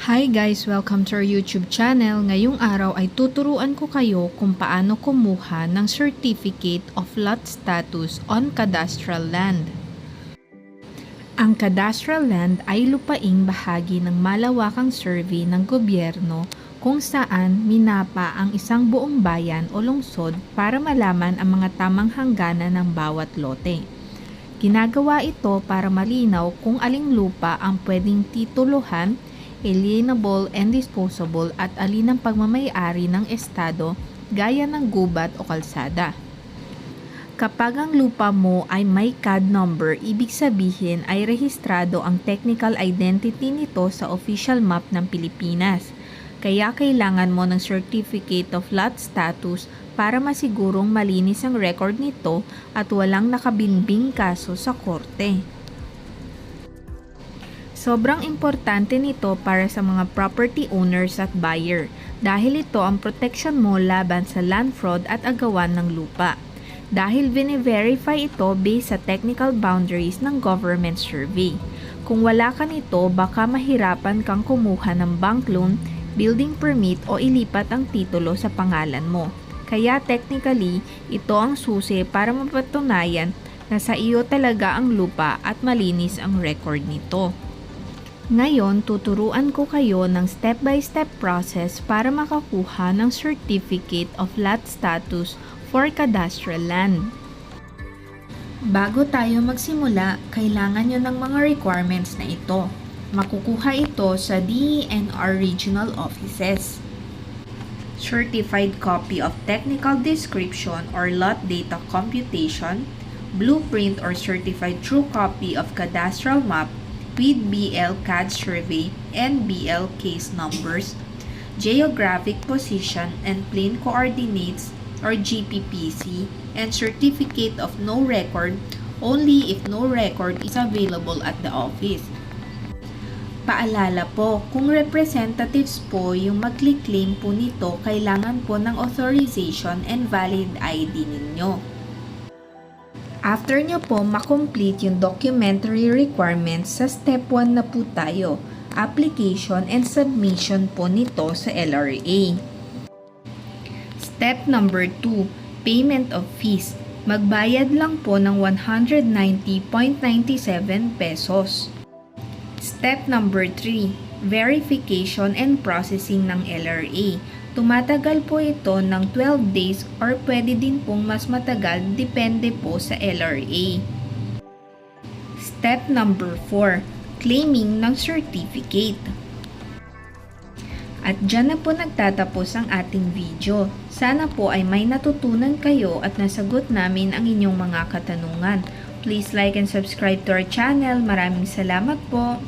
Hi guys! Welcome to our YouTube channel. Ngayong araw ay tuturuan ko kayo kung paano kumuha ng Certificate of Lot Status on Cadastral Land. Ang cadastral land ay lupaing bahagi ng malawakang survey ng gobyerno kung saan minapa ang isang buong bayan o lungsod para malaman ang mga tamang hangganan ng bawat lote. Ginagawa ito para malinaw kung aling lupa ang pwedeng tituluhan, alienable and disposable at alin ang pagmamay-ari ng estado gaya ng gubat o kalsada. Kapag ang lupa mo ay may CAD number, ibig sabihin ay rehistrado ang technical identity nito sa official map ng Pilipinas. Kaya kailangan mo ng Certificate of Lot Status para masigurong malinis ang record nito at walang nakabinbing kaso sa korte. Sobrang importante nito para sa mga property owners at buyer dahil ito ang protection mo laban sa land fraud at agawan ng lupa. Dahil vine-verify ito based sa technical boundaries ng government survey. Kung wala ka nito, baka mahirapan kang kumuha ng bank loan, building permit o ilipat ang titulo sa pangalan mo. Kaya technically, ito ang susi para mapatunayan na sa iyo talaga ang lupa at malinis ang record nito. Ngayon, tuturuan ko kayo ng step-by-step process para makakuha ng Certificate of Lot Status for Cadastral Land. Bago tayo magsimula, kailangan nyo ng mga requirements na ito. Makukuha ito sa DENR Regional Offices. Certified copy of Technical Description or Lot Data Computation, Blueprint or Certified True Copy of Cadastral Map, with BL CAD survey and BL case numbers, geographic position and plane coordinates or GPPC, and certificate of no record only if no record is available at the office. Paalala po, kung representatives po yung magkli-claim po nito, kailangan po ng authorization and valid ID ninyo. After nyo po makomplete yung documentary requirements, sa step 1 na po tayo, application and submission po nito sa LRA. Step number 2, payment of fees. Magbayad lang po ng 190.97 pesos. Step number 3, verification and processing ng LRA. Tumatagal po ito ng 12 days or pwede din pong mas matagal depende po sa LRA. Step number 4, claiming ng certificate. At dyan na po nagtatapos ang ating video. Sana po ay may natutunan kayo at nasagot namin ang inyong mga katanungan. Please like and subscribe to our channel. Maraming salamat po!